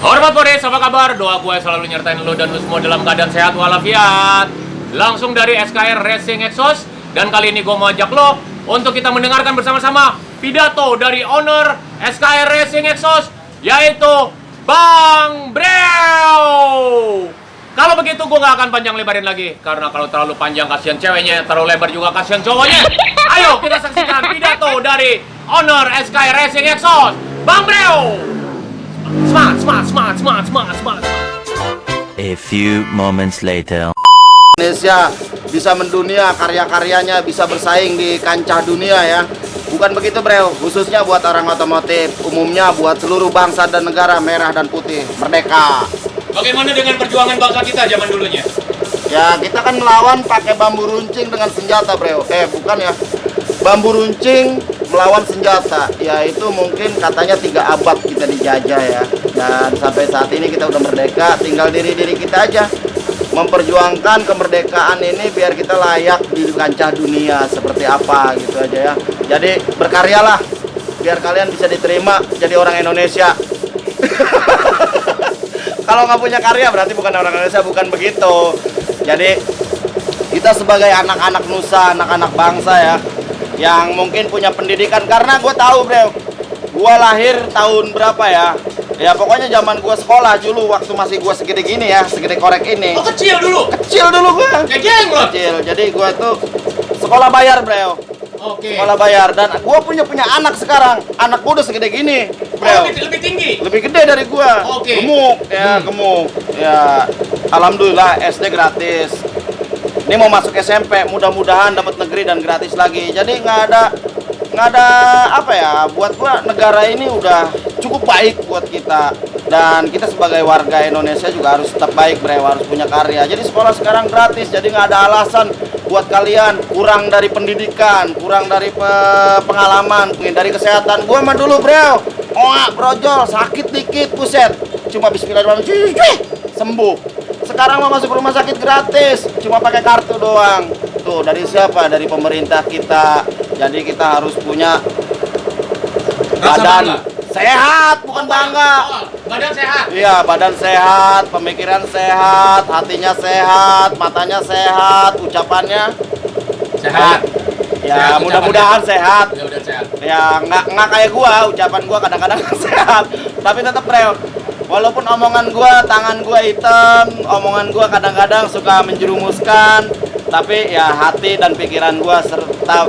Hormat Boris, apa kabar? Doa gue selalu nyertain lo dan lo semua dalam keadaan sehat walafiat. Langsung dari SKR Racing Exhaust. Dan kali ini gue mau ajak lo untuk kita mendengarkan bersama-sama pidato dari owner SKR Racing Exhaust, yaitu Bang Breo. Kalau begitu gue gak akan panjang lebarin lagi, karena kalau terlalu panjang kasihan ceweknya, terlalu lebar juga kasihan cowoknya. Ayo kita saksikan pidato dari owner SKR Racing Exhaust, Bang Breo. Semangat. A few moments later. Indonesia bisa mendunia, karya-karyanya bisa bersaing di kancah dunia ya. Bukan begitu Bro, khususnya buat orang otomotif, umumnya buat seluruh bangsa dan negara merah dan putih, merdeka. Bagaimana dengan perjuangan bangsa kita zaman dulunya? Ya kita kan melawan pakai bambu runcing dengan senjata Bro. Bukan ya, bambu runcing melawan senjata. Ya itu mungkin katanya 3 abad kita dijajah ya. Dan sampai saat ini kita udah merdeka, tinggal diri kita aja memperjuangkan kemerdekaan ini biar kita layak di kancah dunia seperti apa gitu aja ya. Jadi berkaryalah biar kalian bisa diterima jadi orang Indonesia. Kalau nggak punya karya berarti bukan orang Indonesia, bukan begitu. Jadi kita sebagai anak-anak nusa, anak-anak bangsa ya, yang mungkin punya pendidikan, karena gue tahu Bro, gue lahir tahun berapa ya? Ya pokoknya zaman gua sekolah dulu, waktu masih gua segede gini ya, segede korek ini. Oh kecil dulu? Kecil dulu gua. Kayak loh. Kecil, jadi gua tuh sekolah bayar Bro. Oke. Sekolah bayar, dan gua punya anak sekarang. Anak gua udah segede gini Bro. Oh, lebih tinggi? Lebih gede dari gua. Oke. Gemuk ya, gemuk. Ya, alhamdulillah SD gratis. Ini mau masuk SMP, mudah-mudahan dapat negeri dan gratis lagi. Jadi nggak ada apa ya, buat gua negara ini udah cukup baik buat kita, dan kita sebagai warga Indonesia juga harus tetap baik Bro, harus punya karya. Jadi sekolah sekarang gratis, jadi nggak ada alasan buat kalian kurang dari pendidikan, kurang dari pengalaman, dari kesehatan. Gua mah dulu Bro, brojol, sakit dikit, buset, cuma bismillahirrahmanirrahim sembuh. Sekarang mau masuk rumah sakit gratis, cuma pakai kartu doang. Tuh dari siapa? Dari pemerintah kita. Jadi kita harus punya badan sehat, bukan bangga. Badan sehat? Iya, badan sehat, pemikiran sehat, hatinya sehat, matanya sehat, ucapannya Sehat. ya mudah-mudahan sehat. Ya udah sehat. Ya nggak kayak gua, ucapan gua kadang-kadang sehat, tapi tetap Bro. Walaupun omongan gua, tangan gua hitam, omongan gua kadang-kadang suka menjerumuskan, tapi ya hati dan pikiran gua serta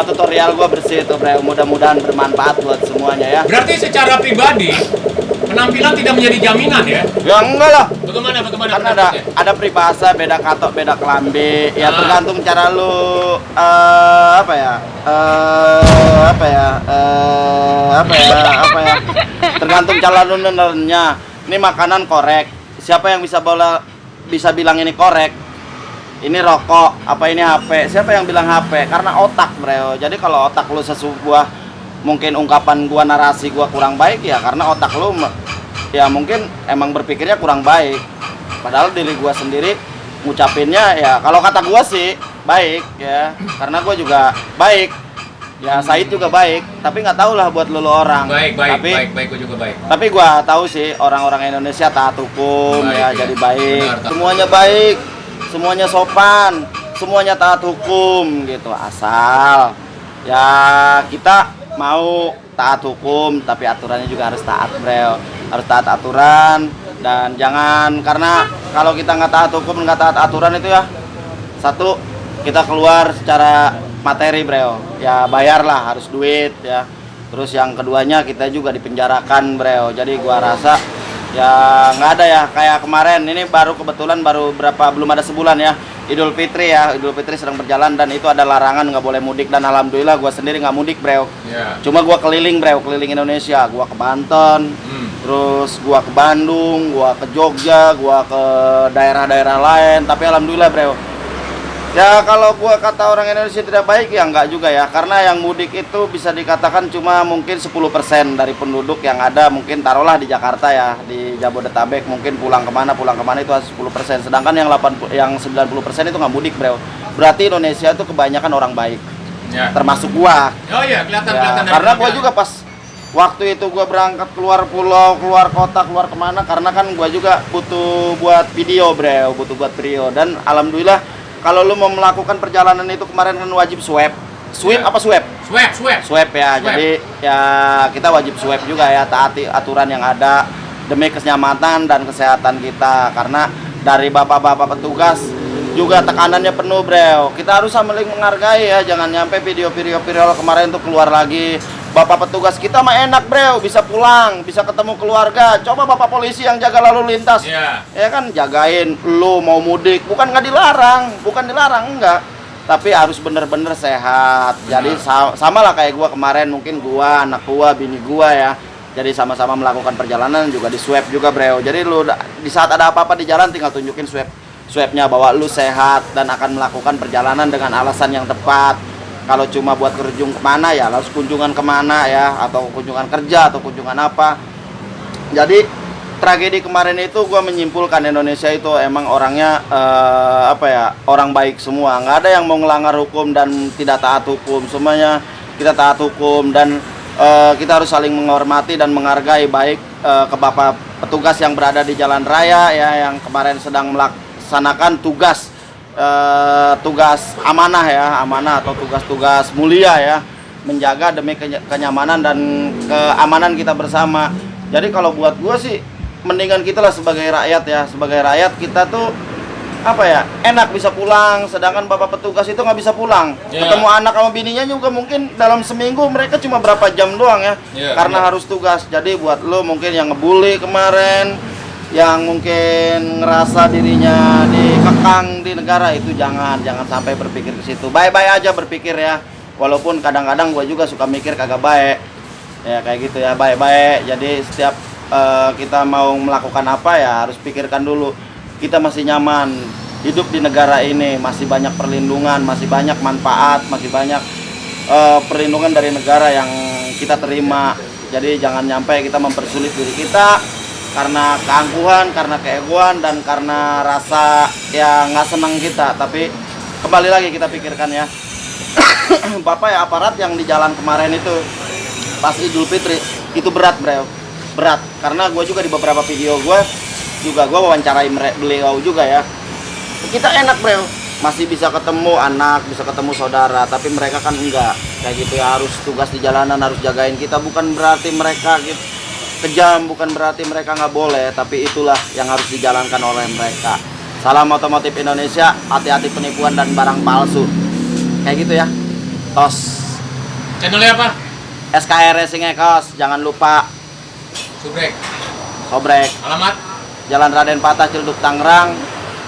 tutorial gua bersih itu Bro. Mudah-mudahan bermanfaat buat semuanya ya. Berarti secara pribadi penampilan tidak menjadi jaminan ya? Ya enggak lah. Bagaimana Kan ada peribahasa, beda katok beda kelambi. Ya tergantung cara lu tergantung cara lu nenernya. Ini makanan korek. Siapa yang bisa bilang ini korek? Ini rokok, apa ini HP? Siapa yang bilang HP? Karena otak Bro. Jadi kalau otak lu sebuah mungkin ungkapan gua, narasi gua kurang baik ya karena otak lu ya mungkin emang berpikirnya kurang baik. Padahal diri gua sendiri ngucapinnya ya kalau kata gua sih baik ya, karena gua juga baik. Ya Said juga baik, tapi nggak tahu lah buat lu orang. Baik, gua juga baik. Tapi gua tahu sih orang-orang Indonesia taat hukum Baik, ya. jadi baik. Benar, Semuanya baik, semuanya sopan, semuanya taat hukum gitu. Asal ya kita mau taat hukum, tapi aturannya juga harus taat Bro. Harus taat aturan, dan jangan karena kalau kita nggak taat hukum, nggak taat aturan itu ya, satu kita keluar secara materi Bro, ya bayarlah, harus duit ya. Terus yang keduanya kita juga dipenjarakan Bro. Jadi gua rasa ya nggak ada ya, kayak kemarin ini kebetulan belum ada sebulan ya, Idul Fitri ya. Idul Fitri sedang berjalan dan itu ada larangan nggak boleh mudik, dan alhamdulillah gua sendiri nggak mudik Bro. Yeah. Cuma gua keliling Bro, keliling Indonesia. Gua ke Banten, terus gua ke Bandung, gua ke Jogja, gua ke daerah-daerah lain. Tapi alhamdulillah Bro, ya kalau gua kata orang Indonesia tidak baik ya enggak juga ya, karena yang mudik itu bisa dikatakan cuma mungkin 10% dari penduduk yang ada. Mungkin taruhlah di Jakarta ya, di Jabodetabek mungkin pulang kemana itu 10%, sedangkan yang 90% itu nggak mudik Bro. Berarti Indonesia itu kebanyakan orang baik ya. Termasuk gua Oh iya, kelihatan ya, karena gua juga pas waktu itu gua berangkat keluar pulau, keluar kota, keluar kemana, karena kan gua juga butuh buat video bro, butuh buat video. Dan alhamdulillah kalau lu mau melakukan perjalanan itu kemarin kan wajib swab. Swab apa swab? Swab ya. Swab. Jadi ya kita wajib swab juga ya, taati aturan yang ada demi keselamatan dan kesehatan kita. Karena dari bapak-bapak petugas juga tekanannya penuh bro. Kita harus saling menghargai ya, jangan nyampe video-video viral kemarin tuh keluar lagi. Bapak petugas kita mah enak bro, bisa pulang, bisa ketemu keluarga. Coba bapak polisi yang jaga lalu lintas, ya kan jagain lu mau mudik, bukan nggak dilarang, enggak, tapi harus bener-bener sehat. Jadi sama lah kayak gua kemarin, mungkin gua, anak gua, bini gua ya. Jadi sama-sama melakukan perjalanan juga di swab juga bro. Jadi lu di saat ada apa-apa di jalan tinggal tunjukin swabnya bahwa lu sehat dan akan melakukan perjalanan dengan alasan yang tepat. Kalau cuma buat kerjung kemana ya, harus kunjungan kemana ya, atau kunjungan kerja atau kunjungan apa. Jadi tragedi kemarin itu gue menyimpulkan Indonesia itu emang orangnya orang baik semua, nggak ada yang mau ngelanggar hukum dan tidak taat hukum. Semuanya kita taat hukum dan kita harus saling menghormati dan menghargai baik ke bapak petugas yang berada di jalan raya ya, yang kemarin sedang melaksanakan tugas amanah atau tugas mulia ya, menjaga demi kenyamanan dan keamanan kita bersama. Jadi kalau buat gua sih mendingan kita lah sebagai rakyat kita tuh enak bisa pulang, sedangkan bapak petugas itu nggak bisa pulang. Ketemu anak sama bininya juga mungkin dalam seminggu mereka cuma berapa jam doang ya, karena harus tugas. Jadi buat lo mungkin yang ngebully kemarin, yang mungkin ngerasa dirinya dikekang di negara, itu jangan sampai berpikir ke situ. Baik-baik aja berpikir ya. Walaupun kadang-kadang gue juga suka mikir kagak baik. Ya kayak gitu ya, baik-baik. Jadi setiap kita mau melakukan apa ya harus pikirkan dulu. Kita masih nyaman hidup di negara ini, masih banyak perlindungan, masih banyak manfaat, masih banyak perlindungan dari negara yang kita terima. Jadi jangan nyampe kita mempersulit diri kita karena keangkuhan, karena keegoan, dan karena rasa yang nggak senang kita. Tapi kembali lagi kita pikirkan ya, bapak ya, aparat yang di jalan kemarin itu pas Idul Fitri itu berat bro, berat. Karena gue juga di beberapa video gue wawancarai beliau juga ya. Kita enak bro, masih bisa ketemu anak, bisa ketemu saudara, tapi mereka kan enggak kayak gitu ya, harus tugas di jalanan, harus jagain kita. Bukan berarti mereka gitu kejam, bukan berarti mereka nggak boleh, tapi itulah yang harus dijalankan oleh mereka. Salam otomotif Indonesia, hati-hati penipuan dan barang palsu. Kayak gitu ya. Tos. Channelnya apa? SKR Racing Ekos, jangan lupa. Sobrek. Alamat? Jalan Raden Patah, Ciledug, Tangerang.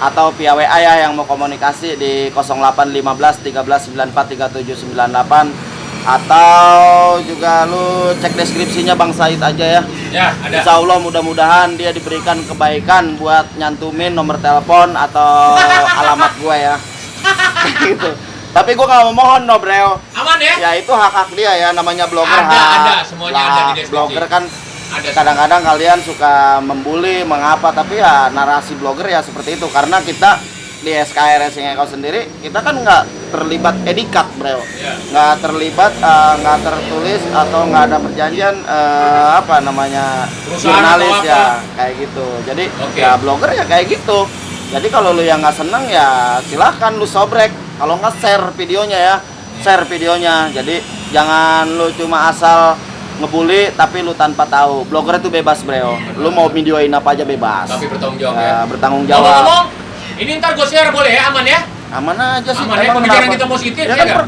Atau via WA ya yang mau komunikasi di 0815 1394 3798. Atau juga lu cek deskripsinya Bang Said aja ya. Ya, ada. Insya Allah mudah-mudahan dia diberikan kebaikan buat nyantumin nomor telepon atau alamat gua ya. Gitu. Tapi gua nggak memohon no bro. Aman ya? Ya itu hak dia ya, namanya blogger. Ada, semuanya ada di deskripsi. Blogger kan kadang-kadang kalian suka membuli, mengapa, tapi ya narasi blogger ya seperti itu. Karena kita di SKR Racing Ekos sendiri, kita kan nggak terlibat edikat bro, nggak terlibat, nggak tertulis atau nggak ada perjanjian jurnalis ya kayak gitu. Jadi ya blogger ya kayak gitu. Jadi kalau lu yang nggak seneng ya silahkan lu sobrek, kalau nggak share videonya ya, share videonya. Jadi jangan lu cuma asal ngebully tapi lu tanpa tahu. Blogger itu bebas bro, lu mau videoin apa aja bebas, tapi bertanggung jawab ya. Bertanggung jawab. Ngomong, ini ntar gue share boleh ya, aman ya? Aman aja sih. Aman ya, pembicaraan kita positif ya kan?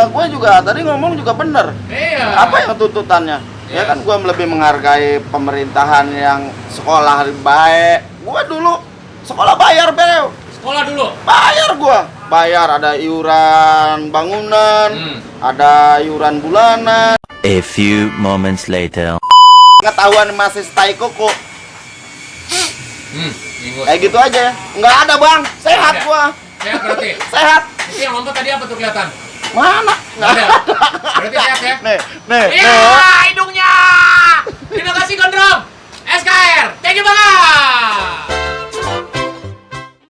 Gue juga tadi ngomong juga bener. Iya. Apa yang tuntutannya? Ya kan gue lebih menghargai pemerintahan yang sekolah baik. Gue dulu sekolah bayar bel. Sekolah dulu? Bayar gue. Bayar, ada iuran bangunan, ada iuran bulanan. A few moments later. Pengetahuan masih stay koko. Kayak gitu aja ya. Nggak ada bang, sehat gua. Sehat berarti? Sehat. Itu yang lompat tadi apa tuh kelihatan? Mana? Nggak ada. Berarti sehat ya? Nih. Iya, hidungnya. Terima kasih Gondrong. SKR. Thank you banget.